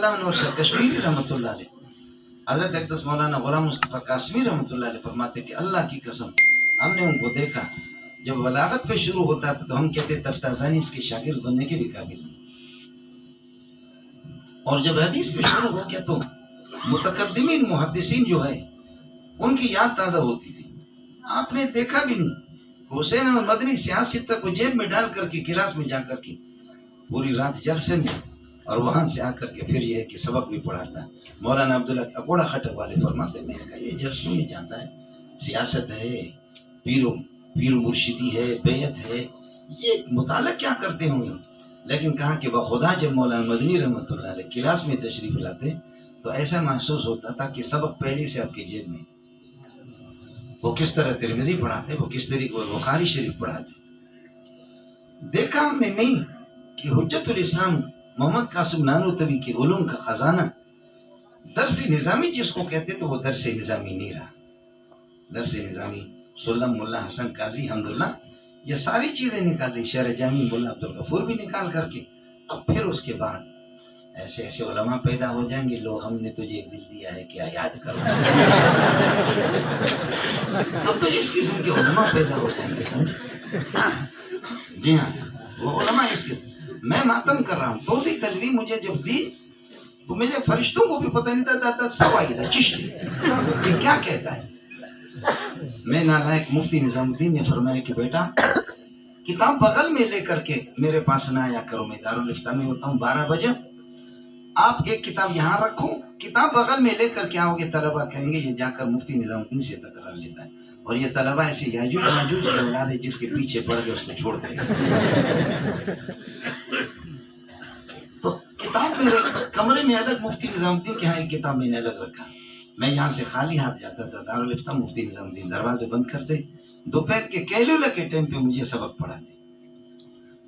علامہ انور شاہ کشمیری رحمۃ اللہ علیہ، حضرت اقدس مولانا غلام مصطفیٰ قاسمی رحمۃ اللہ علیہ فرماتے کہ اللہ کی قسم ہم نے ان کو دیکھا جب بلاغت پہ شروع ہوتا تھا تو ہم کہتے تفتازانی اس کے شاگرد بننے کے بھی قابل نہیں، اور جب حدیث پہ شروع ہو گیا تو متقدمین محدثین جو ہے ان کی یاد تازہ ہوتی تھی. آپ نے دیکھا بھی نہیں حسین اور مدنی سیاست تک کو جیب میں ڈال کر کے کلاس میں جا کر کے پوری رات جلسے میں اور وہاں سے آ کر کے پھر یہ ہے کہ سبق بھی پڑھاتا ہے. مولانا عبداللہ اکوڑا خٹک والے فرماتے میں نے کہا یہ جلسوں میں جاتا ہے، سیاست ہے، پیر مرشدی ہے، بیعت ہے، یہ مطالعہ کیا کرتے ہوں گے؟ لیکن کہا کہ بخدا جب مولانا مدنی رحمۃ اللہ علیہ کلاس میں تشریف لاتے تو ایسا محسوس ہوتا تھا کہ سبق پہلے سے آپ کی جیب میں. وہ کس طرح ترمذی پڑھاتے، وہ کس طریقے وہ بخاری شریف پڑھاتے. دیکھا ہم نے نہیں کہ حجت الاسلام محمد قاسم نانوتوی کے علوم کا خزانہ درس نظامی جس کو کہتے تو وہ درس نظامی نہیں رہا. درس نظامی سلم ملا حسن قاضی حمداللہ یہ ساری چیزیں نکال دی، شعر جامی ملا عبدالغفور بھی نکال کر کے. اب پھر اس کے بعد ایسے ایسے علماء پیدا ہو جائیں گے، لوگ ہم نے تجھے ایک دل دیا ہے کیا یاد کرو. اب تو اس قسم کے علماء پیدا ہو جائیں گے. جی ہاں وہ علماء اس کے میں ماتم کر رہا ہوں. توضیح تلوی مجھے جب دی تو مجھے فرشتوں کو بھی پتہ نہیں تھا سوائدہ چشتی یہ کیا کہتا ہے. میں نالائق مفتی نظام الدین نے فرمایا کہ بیٹا کتاب بغل میں لے کر کے میرے پاس نہ آیا کرو، میں دارالفتہ میں ہوتا ہوں 12 بجے. آپ ایک کتاب یہاں رکھو، کتاب بغل میں لے کر کے آؤ گے، طلبہ کہیں گے یہ جا کر مفتی نظام الدین سے تکرار لیتا ہے. اور یہ طلبہ ایسے یاجوج ماجوج کے اولاد ہے جس کے پیچھے پڑ کے اس کو چھوڑ دیں. تو کتاب میرے کمرے میں الگ مفتی نظام الدین کے ہاں ایک کتاب میں نے الگ رکھا. میں یہاں سے خالی ہاتھ جاتا تھا دارالفتہ، مفتی نظام الدین دروازے بند کرتے، دوپہر کے کیلولہ کے ٹائم پہ مجھے سبق پڑھاتے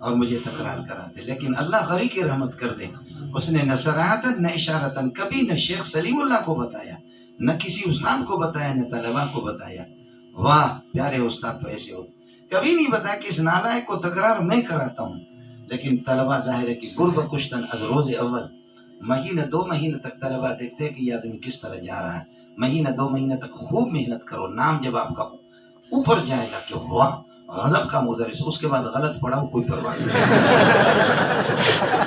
اور مجھے تکرار کراتے. لیکن اللہ غری کی رحمت کر دے، اس نے نہ صراحتاً نہ اشارتاً کبھی نہ شیخ سلیم اللہ کو بتایا، نہ کسی استاد کو بتایا، نہ طلبہ کو بتایا. واہ پیارے استاد تو ایسے ہو. کبھی نہیں بتایا کہ اس نالائق کو تکرار میں کراتا ہوں. لیکن طلبہ ظاہر ہے کہ قرب کشتن از روز اول، مہینہ 2 مہینے تک طلبہ دیکھتے کہ یہ آدمی کس طرح جا رہا ہے. مہینہ 2 مہینے تک خوب محنت کرو، نام جب آپ کا اوپر جائے گا کہ واہ غضب کا مدرس، اس کے بعد غلط پڑھاؤ کوئی پرواہ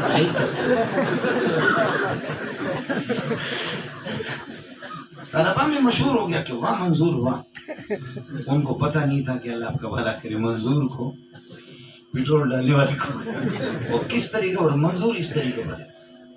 نہیں. طلبہ میں مشہور ہو گیا کہ واہ منظور واہ. ان کو پتہ نہیں تھا کہ اللہ آپ کا بھلا کرے، منظور کو پیٹرول ڈالنے والے کو وہ کس طریقے اور منظور اس طریقے پر ہے.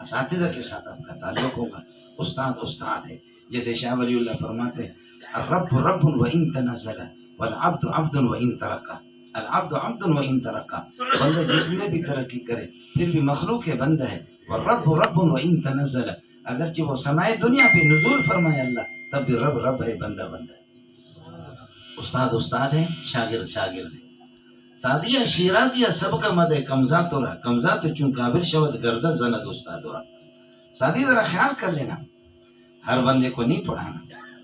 اساتذہ کے ساتھ آپ کا تعلق ہوگا. استاد استاد ہے. جیسے شاہ ولی اللہ فرماتے ہیں الرب رب وان تنزل والعبد عبد وان ترقى. العبد عبد وان ترقى، بندہ جتنے بھی ترقی کرے پھر بھی مخلوق ہے، بندہ ہے. والرب رب وان تنزل، اگرچہ وہ سمائے دنیا پہ نزول فرمائے اللہ تب بھی رب رب ہے، بندہ بندہ ہے. استاد استاد ہے، شاگرد شاگرد ہے. سادیہ شیرازیہ سب کا مد ہے، کمزات ہو رہا کمزات چون قابل شود گردن زند استاد ہو رہا. سادی ذرا خیال کر لینا، ہر بندے کو نہیں پڑھانا،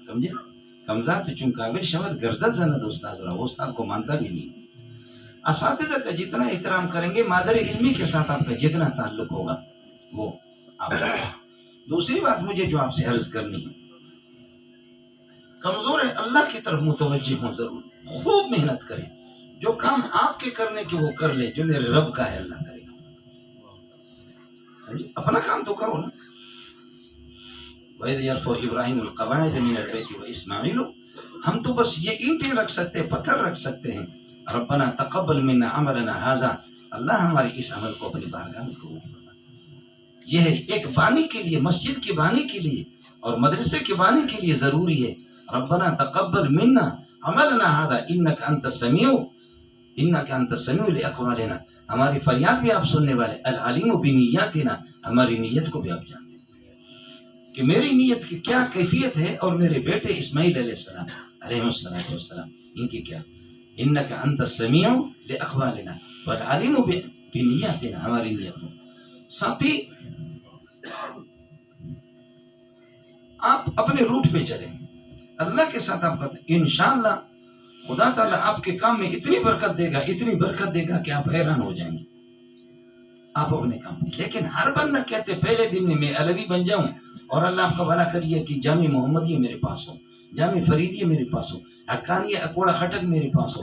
سمجھے. کمزات چون قابل شود گردن زند استاد ہو رہا، وہ استاد کو مانتا بھی نہیں. اساتذہ کا جتنا احترام کریں گے، مادر علمی کے ساتھ آپ کا جتنا تعلق ہوگا وہ آپ کا. دوسری بات مجھے جو آپ سے عرض کرنی ہے، کمزور ہے اللہ کی طرف متوجہ ہوں، ضرور خوب محنت کریں. جو کام آپ کے کرنے کے وہ کر لے، جو میرے رب کا ہے اللہ کرے گا. اپنا کام تو کرو نا. وَإِذْ يَرْفَعُ إِبْرَاهِيمُ الْقَوَاعِدَ مِنَ الْبَيْتِ وَإِسْمَاعِيلُ. ہم تو بس یہ اینٹیں رکھ سکتے ہیں، پتھر رکھ سکتے ہیں. ربنا تقبل منا عملنا هذا، اللہ ہمارے اس عمل کو اپنی بارگاہ میں قبول فرما. یہ ہے ایک بانی کے لیے، مسجد کے بانی کے لیے اور مدرسے کے بانی کے لیے ضروری ہے ربنا تقبل منا عملنا هذا انك انت السميع انك انت السميع لاقوالنا. ہماری فریاد بھی آپ سننے والے. العلیم بنیاتنا، ہماری نیت کو بھی آپ جانتے ہیں کہ میری نیت کی کیا کیفیت ہے اور میرے بیٹے اسماعیل علیہ السلام علیہ السلام ان کی کیا. انك انت السميع لاقوالنا والعلیم بنیاتنا، ہماری نیت کو. ساتھی آپ اپنے روٹ پہ چلیں، اللہ کے ساتھ آپ کا انشاءاللہ خدا تعالیٰ آپ کے کام میں اتنی برکت دے گا، اتنی برکت دے گا کہ آپ حیران ہو جائیں گے. آپ اپنے کام. لیکن ہر بندہ کہتے پہلے دن میں علوی بن جاؤں اور اللہ آپ کا بھلا کریے کہ جامع محمدیہ میرے پاس ہو, جامع فریدیہ میرے پاس ہو, حقانیہ اکوڑا خٹک میرے پاس ہو.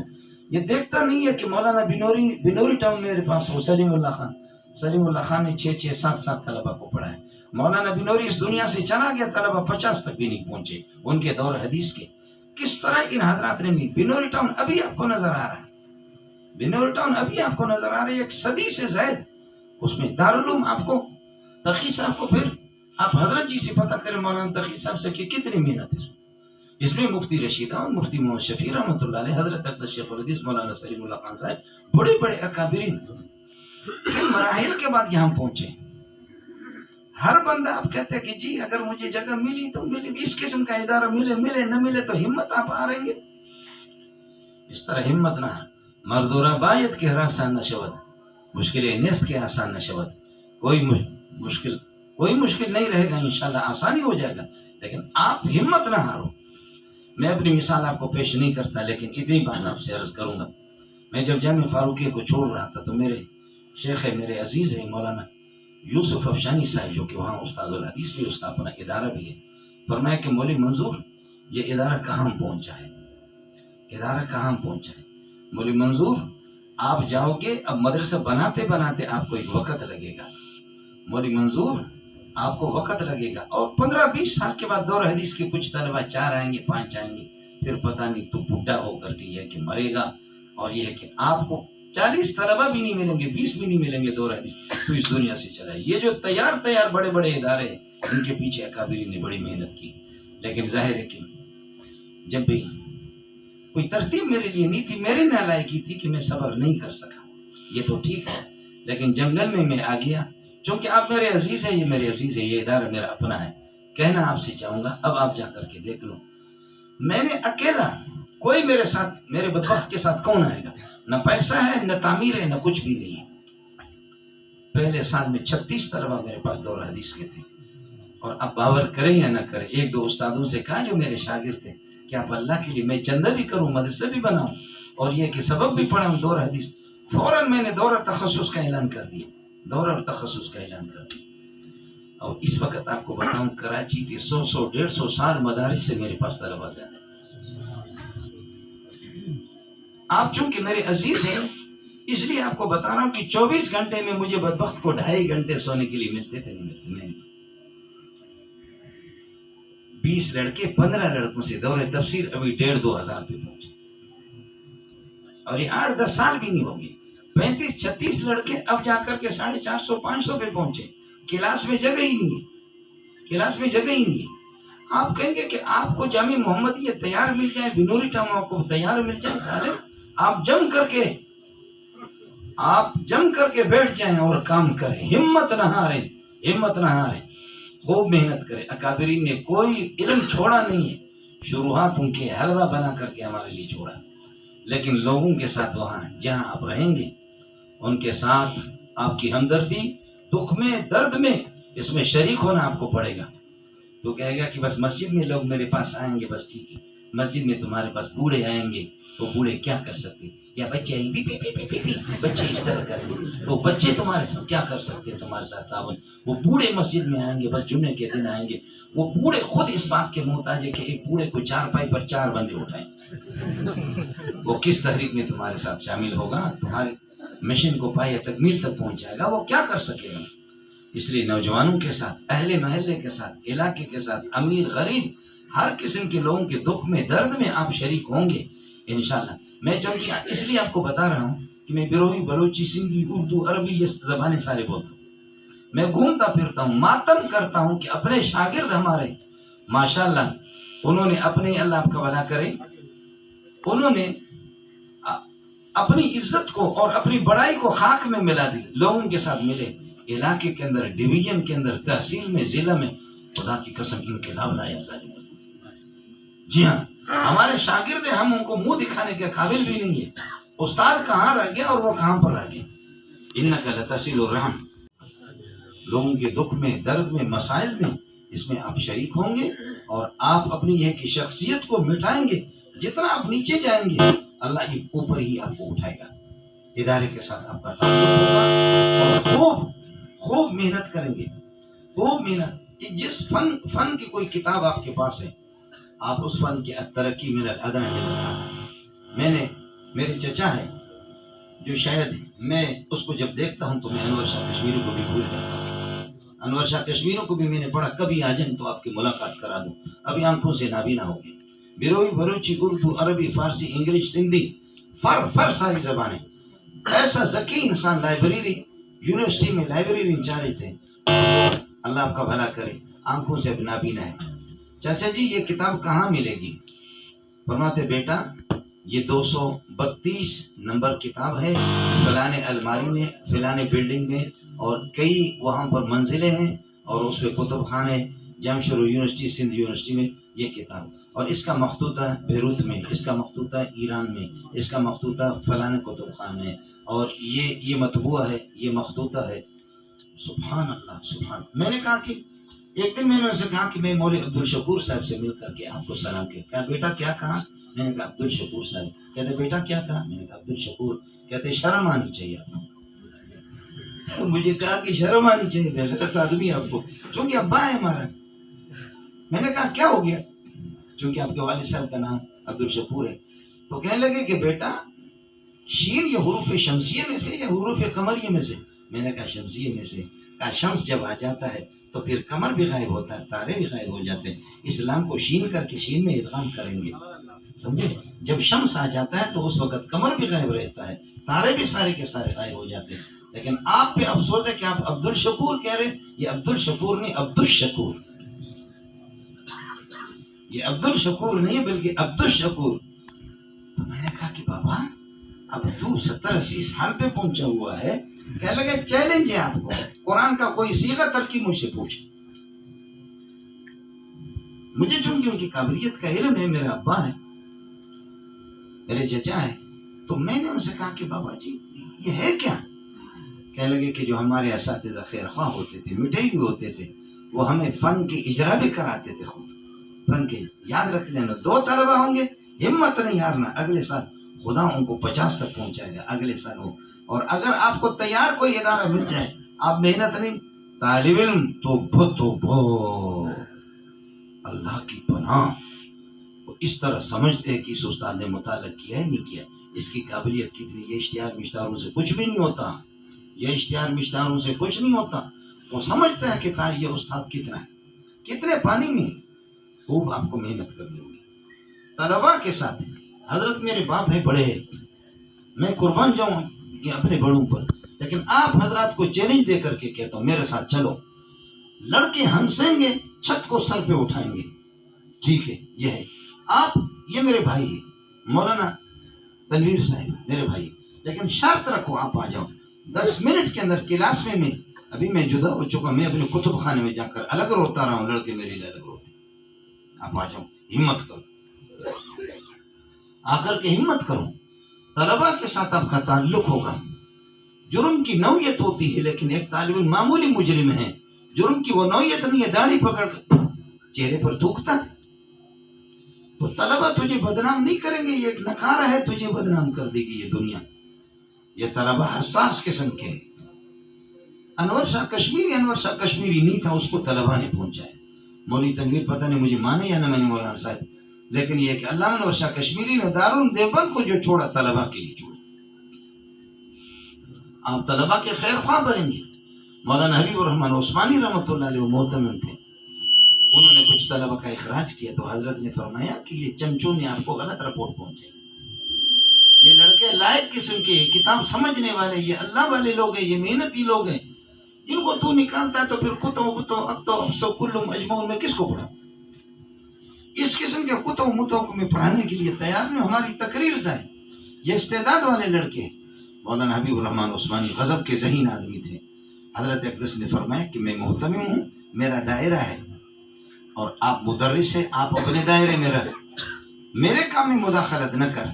یہ دیکھتا نہیں ہے کہ مولانا بنوری ٹاؤن میرے پاس ہو. سلیم اللہ خان نے 6-7 طلبہ کو پڑھا ہے. مولانا بنوری اس دنیا سے چلا گیا, طلبہ 50 تک بھی نہیں پہنچے ان کے دور حدیث کے. کس طرح ان حضرات نے بنوری ٹاؤن ابھی آپ کو نظر آ رہا ہے, بنوری ٹاؤن ابھی آپ کو نظر آ رہا ہے, 1 صدی سے زائد اس میں دارالعلوم آپ کو. تقی صاحب کو پھر آپ حضرت جی سے پتہ کریں مولانا تقی صاحب سے کہ کتنی محنت ہے اس میں. مفتی رشید احمد, مفتی محمد شفیع رحمۃ اللہ علیہ, حضرت اقدس شیخ الحدیث مولانا سلیم اللہ خان صاحب, بڑے بڑے اکابرین مراحل کے بعد یہاں پہنچے. ہر بندہ آپ کہتے ہیں کہ جی اگر مجھے جگہ ملی تو ملی, اس قسم کا ادارہ ملے نہ ملے تو ہمت آپ آ رہیں گے. اس طرح ہمت نہ, مردورہ باید کے ہراسان نہ شود, مشکلیں نیست کے آسان نہ شود. کوئی مشکل نہیں رہے گا, انشاءاللہ آسانی ہو جائے گا, لیکن آپ ہمت نہ ہارو. میں اپنی مثال آپ کو پیش نہیں کرتا, لیکن اتنی بات آپ سے عرض کروں گا. میں جب جامع فاروقیہ کو چھوڑ رہا تھا تو میرے شیخ ہے, میرے عزیز ہے مولانا یوسف افشانی صاحب, جو کہ وہاں استاد الحدیث بھی, اس کا اپنا ادارہ بھی ہے, فرمایا کہ مولوی منظور یہ ادارہ کہاں پہنچا ہے, ادارہ کہاں پہنچا ہے. مولوی منظور آپ جاؤ گے, اب مدرسہ بناتے بناتے آپ کو ایک وقت لگے گا. مولوی منظور آپ کو وقت لگے گا, اور 15-20 سال کے بعد دور حدیث کے کچھ طلبہ 4 آئیں گے 5 آئیں گے, پھر پتہ نہیں تو بڈھا ہو کر کے یہ کہ مرے گا, اور یہ ہے کہ آپ کو 40 طلبہ بھی نہیں ملیں گے, 20 بھی نہیں ملیں گے دور حدیث تو اس دنیا سے چلا. یہ جو تیار بڑے بڑے ادارے ہیں, ان کے پیچھے اکابرین نے بڑی محنت کی. لیکن ظاہر ہے کہ جب بھی کوئی ترتیب میرے لیے نہیں تھی, میری نالائقی تھی کہ میں صبر نہیں کر سکا. یہ تو ٹھیک ہے, لیکن جنگل میں آ گیا. چونکہ آپ میرے عزیز ہیں, یہ میرے عزیز ہے, یہ ادارہ میرا اپنا ہے, کہنا آپ سے چاہوں گا اب آپ جا کر کے دیکھ لو. میں نے اکیلا, کوئی میرے ساتھ, میرے بدبخت کے ساتھ کون آئے گا؟ نہ پیسہ ہے, نہ تعمیر ہے, نہ کچھ بھی نہیں ہے. پہلے سال میں 36 طلبہ میرے پاس دور حدیث کے تھے, اور اب باور کریں یا نہ کریں, 1-2 استادوں سے کہا جو میرے شاگرد تھے کہ آپ اللہ کے لیے میں چندہ بھی کروں, مدرسہ بھی بناؤں, اور یہ کہ سبق بھی پڑھاؤں دور حدیث. فوراً میں نے دورہ تخصص کا اعلان کر دیا, دورہ تخصص کا اعلان کر دیا. اور اس وقت آپ کو بتاؤں, کراچی کے 100-150 سال مدارس سے میرے پاس طلبہ جانے. آپ چونکہ میرے عزیز ہیں اس لیے آپ کو بتا رہا ہوں کہ 24 گھنٹے میں مجھے بدبخت کو 2.5 گھنٹے سونے کے لیے ملتے تھے, نہیں ملتے. 20 لڑکے 15 لڑکوں سے دور تفسیر ابھی 1,500-2 ہزار پہ پہنچے, اور یہ 8-10 سال بھی نہیں ہو گئے. 35-36 لڑکے اب جا کر کے 450-500 پہ پہنچے. کلاس میں جگہ ہی نہیں ہے, کلاس میں جگہ ہی نہیں ہے. آپ کہیں گے کہ آپ کو جامع محمدیہ تیار مل جائے, بنوری ٹاؤن آپ کو تیار مل جائے, سالے آپ جم کر کے بیٹھ جائیں اور کام کریں, ہمت نہ ہاریں, خوب محنت کریں. اکابرین نے کوئی علم چھوڑا نہیں ہے, شروعات ان کے حلوہ بنا کر کے ہمارے لیے چھوڑا, لیکن لوگوں کے ساتھ وہاں جہاں آپ رہیں گے ان کے ساتھ آپ کی ہمدردی, دکھ میں درد میں, اس میں شریک ہونا آپ کو پڑے گا. تو کہے گا کہ بس مسجد میں لوگ میرے پاس آئیں گے, بس ٹھیک ہے, مسجد میں تمہارے پاس بوڑھے آئیں گے, تو بوڑھے کیا کر سکتے, یا بچے آئیں گے بچے اس طرح کرتے, تو بچے تمہارے ساتھ کیا کر سکتے, تمہارے ساتھ تعاون. وہ بوڑھے مسجد میں آئیں گے, بس جمعے کے دن آئیں گے. وہ بوڑھے خود اس بات کے محتاج ہے کہ ایک بوڑھے کو 4 پائی پر 4 بندے اٹھائیں. وہ کس تحریک میں تمہارے ساتھ شامل ہوگا, تمہارے مشن کو پائے تکمیل تک پہنچ جائے گا, وہ کیا کر سکے گا. اس لیے نوجوانوں کے ساتھ, اہل محلے کے ساتھ, علاقے کے ساتھ, امیر غریب, ہر قسم کے لوگوں کے دکھ میں درد میں آپ شریک ہوں گے انشاءاللہ. میں چونکہ اس لیے آپ کو بتا رہا ہوں کہ میں بیروی, بلوچی, سندھی, اردو, عربی یہ زبانیں سارے بولتا ہوں. میں گھومتا پھرتا ہوں, ماتم کرتا ہوں کہ اپنے شاگرد ہمارے ماشاءاللہ انہوں نے اپنے, اللہ آپ کا بھلا کرے, انہوں نے اپنی عزت کو اور اپنی بڑائی کو خاک میں ملا دی, لوگوں کے ساتھ ملے, علاقے کے اندر, ڈویژن کے اندر, تحصیل میں, ضلع میں, خدا کی قسم انقلاب لایا ظالم. جی ہاں, ہمارے شاگرد ہیں, ہم ان کو منہ دکھانے کے قابل بھی نہیں ہے. استاد کہاں رہ گیا اور وہ کہاں پر رہ گیا. انک لتصل الرحم, لوگوں کے دکھ میں, درد میں, مسائل میں, اس میں آپ شریک ہوں گے, اور آپ اپنی یہ کہ شخصیت کو مٹھائیں گے. جتنا آپ نیچے جائیں گے اللہ ہی اوپر ہی آپ کو اٹھائے گا. ادارے کے ساتھ آپ کا تعلق ہوگا اور خوب خوب محنت کریں گے، خوب محنت. جس فن کی کوئی کتاب آپ کے پاس ہے، آپ اس فن کی ترقی من الادنی الی الاعلی. میں نے میرے چچا ہے جو شاید میں اس کو جب دیکھتا ہوں تو میں انور شاہ کشمیری کو بھی بھول جاتا ہوں. انور شاہ کشمیری کو بھی میں نے پڑھا. کبھی آ جائیں تو آپ کی ملاقات کرا دوں. ابھی آنکھوں سے نابینا ہو گئے. بیروئی، بلوچی، اردو، عربی، فارسی، انگلش، سندھی، فر ساری زبانیں. ایسا ذکی انسان. لائبریری یونیورسٹی میں لائبریری انچارج تھے. اللہ آپ کا بھلا کرے. آنکھوں سے اب نابینا ہے. چاچا جی یہ کتاب کہاں ملے گی؟ فرماتے بیٹا یہ 232 نمبر کتاب ہے، فلانے الماری میں، فلانے بلڈنگ میں، اور کئی وہاں پر منزلیں ہیں اور اس پہ کتب خانے. جامشورو یونیورسٹی، سندھ یونیورسٹی میں یہ کتاب. اور اس کا مخطوطہ بیروت میں، اس کا مخطوطہ ایران میں، اس کا مخطوطہ فلانے کتب خانے میں، اور یہ مطبوع ہے، یہ مخطوطہ ہے. سبحان اللہ سبحان. میں نے کہا کہ ایک دن میں نے اسے کہا کہ میں مولوی عبدالشکور صاحب سے مل کر کے آپ کو سلام کیا. کہا بیٹا کیا کہا؟ میں نے کہا عبدالشکور صاحب. کہتے بیٹا کیا کہا؟ میں نے کہا عبدالشکور. کہتے شرم آنی چاہیے آپ کو. مجھے کہا کہ شرم آنی چاہیے، بےغیرت آدمی آپ کو، چونکہ ابا ہے ہمارا. میں نے کہا کیا ہو گیا؟ چونکہ آپ کے والد صاحب کا نام عبدالشکور ہے. تو کہنے لگے کہ بیٹا شین یہ حروف شمسیہ میں سے یا حروف قمریہ میں سے؟ میں نے کہا شمسیہ میں سے. کہا شمس جب آ جاتا ہے تو پھر قمر بھی غائب ہوتا ہے، تارے بھی غائب ہو جاتے ہیں. اسلام کو شین کر کے شین میں ادغام کریں گے، سمجھے؟ جب شمس آ جاتا ہے تو اس وقت قمر بھی غائب رہتا ہے، تارے بھی سارے کے سارے غائب ہو جاتے ہیں. لیکن آپ پہ افسوس ہے کہ آپ عبدالشکور کہہ رہے ہیں. یہ عبدالشکور نہیں، عبدالشکور. یہ عبدالشکور نہیں بلکہ عبدالشکور. تو میں نے کہا کہ بابا اب تو 70-80 سال پہ پہنچا ہوا ہے. کہنے لگے چیلنج ہے آپ کو، قرآن کا کوئی صیغہ ترکیب مجھ سے پوچھ. مجھے چونکہ ان کی قابلیت کا علم ہے، میرا ابا ہے، میرے چچا ہے، تو میں نے ان سے کہا کہ بابا جی یہ ہے کیا؟ کہنے لگے کہ جو ہمارے اساتذہ خیر خواہ ہوتے تھے، مٹے ہوئے ہوتے تھے، وہ ہمیں فن کی اجرا بھی کراتے تھے. خود فن کے یاد رکھ لینا، 2 طلبہ ہوں گے، ہمت نہیں ہارنا. اگلے سال خدا ان کو 50 تک پہنچائے گا. اگلے سال ہو. اور اگر آپ کو تیار کوئی ادارہ مل جائے، آپ محنت نہیں، طالب علم تو اللہ کی پناہ وہ اس طرح سمجھتے ہیں کہ اس استاد نے مطالعہ کیا ہے نہیں کیا، اس کی قابلیت کتنی. یہ اشتہار مشتہاروں سے کچھ بھی نہیں ہوتا، یہ اشتہار مشتہاروں سے کچھ نہیں ہوتا. وہ سمجھتا ہے کہ یہ استاد کتنا ہے، کتنے پانی میں. خوب آپ کو محنت کرنی ہوگی طلبا کے ساتھ. حضرت میرے باپ ہے بڑے، میں قربان جاؤں یہ اپنے بڑوں پر، لیکن آپ حضرات کو چیلنج دے کر کے کہتا ہوں میرے ساتھ چلو. لڑکے ہنسیں گے، چھت کو سر پہ اٹھائیں گے، ٹھیک ہے؟ یہ ہے آپ، یہ میرے بھائی ہے مولانا تنویر صاحب میرے بھائی. لیکن شرط رکھو آپ آ جاؤ 10 منٹ کے اندر کلاس میں ابھی میں جدا ہو چکا، میں اپنے کتب خانے میں جا کر الگ روتا رہا ہوں، لڑکے میرے لیے الگ روتے. آپ آ جاؤ، ہمت کرو، آ کر کے ہمت کرو. طلبا کے ساتھ آپ کا تعلق ہوگا. جرم کی نوعیت ہوتی ہے، لیکن ایک طالب علم معمولی مجرم ہے، جرم کی وہ نوعیت نہیں ہے داڑھی پکڑ کر چہرے پر تھوکتا. تو طلبا تجھے بدنام نہیں کریں گے، یہ ایک نکارہ ہے، تجھے بدنام کر دے گی یہ دنیا. یہ طلبا حساس قسم کے. انور شاہ کشمیری نہیں تھا، اس کو طلبا نے پہنچایا. مولوی تنویر پتہ نہیں مجھے مانے یا نہ مانے مولانا صاحب، لیکن یہ کہ علامہ انور شاہ کشمیری نے دارالعلوم دیوبند کو جو چھوڑا طلبا کے لیے چھوڑا. آپ طلبا کے خیر خواہ بنیں گے. مولانا حبیب الرحمن عثمانی رحمۃ اللہ علیہ محتمم تھے، انہوں نے کچھ طلبا کا اخراج کیا تو حضرت نے فرمایا کہ یہ چمچوں نے آپ کو غلط رپورٹ پہنچائی. یہ لڑکے لائق قسم کے، کتاب سمجھنے والے، یہ اللہ والے لوگ ہیں، یہ محنتی لوگ ہیں. جن کو تو نکالتا ہے تو پھر کتب کلو مجموع میں کس کو پڑھا؟ اس قسم کے کتب متوق میں پڑھانے کے لیے تیار نہیں. ہماری تقریر جائے. یہ استعداد والے لڑکے. مولانا حبیب الرحمن عثمانی غضب کے ذہین آدمی تھے. حضرت اقدس نے فرمایا کہ میں محتمم ہوں، میرا دائرہ ہے، اور آپ مدرس ہیں، آپ اپنے دائرے میں رہ، میرے کام میں مداخلت نہ کر.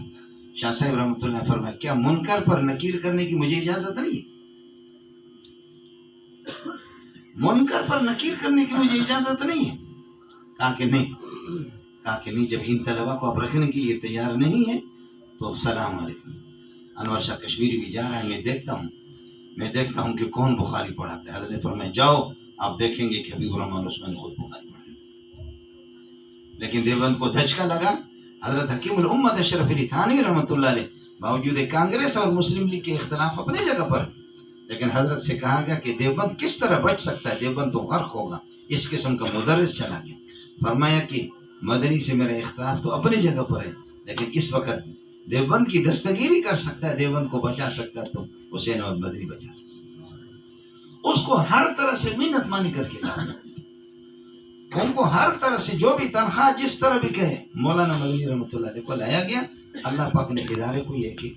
شاہ صاحب رحمۃ اللہ نے فرمایا کیا منکر پر نکیر کرنے کی مجھے اجازت نہیں ہے؟ منکر پر نکیر کرنے کی مجھے اجازت نہیں ہے. کہا کہ نہیں، جب ان طلبا کو آپ رکھنے کے لیے تیار نہیں ہے تو السلام علیکم. انور شاہ کشمیری بھی جا رہا ہے، میں دیکھتا ہوں کہ کون بخاری پڑھاتا ہے. حضرت فرمائے جاؤ آپ دیکھیں گے کہ حبیب الرحمن عثمانی خود بخاری پڑھا. لیکن دیوبند کو دھچکا لگا. حضرت حکیم الامت اشرف علی تھانوی رحمۃ اللہ علیہ باوجود کانگریس اور مسلم لیگ کے اختلاف اپنی جگہ پر، لیکن حضرت سے کہا گیا کہ دیوبند کس طرح بچ سکتا ہے، دیوبند تو غرق ہوگا. اس قسم کا مدرس چلا گیا. فرمایا کہ مدنی سے میرا اختلاف تو اپنی جگہ پر ہے، لیکن اس وقت دیوبند کی دستگیری کر سکتا ہے، دیوبند کو بچا سکتا ہے تو حسین احمد مدنی بچا سکتا ہے. اس کو ہر طرح سے منت مانی کر کے لایا. ان کو ہر طرح سے جو بھی تنخواہ جس طرح بھی کہے مولانا مدنی رحمۃ اللہ علیہ کو لایا گیا. اللہ پاک نے ادارے کو یہ کہ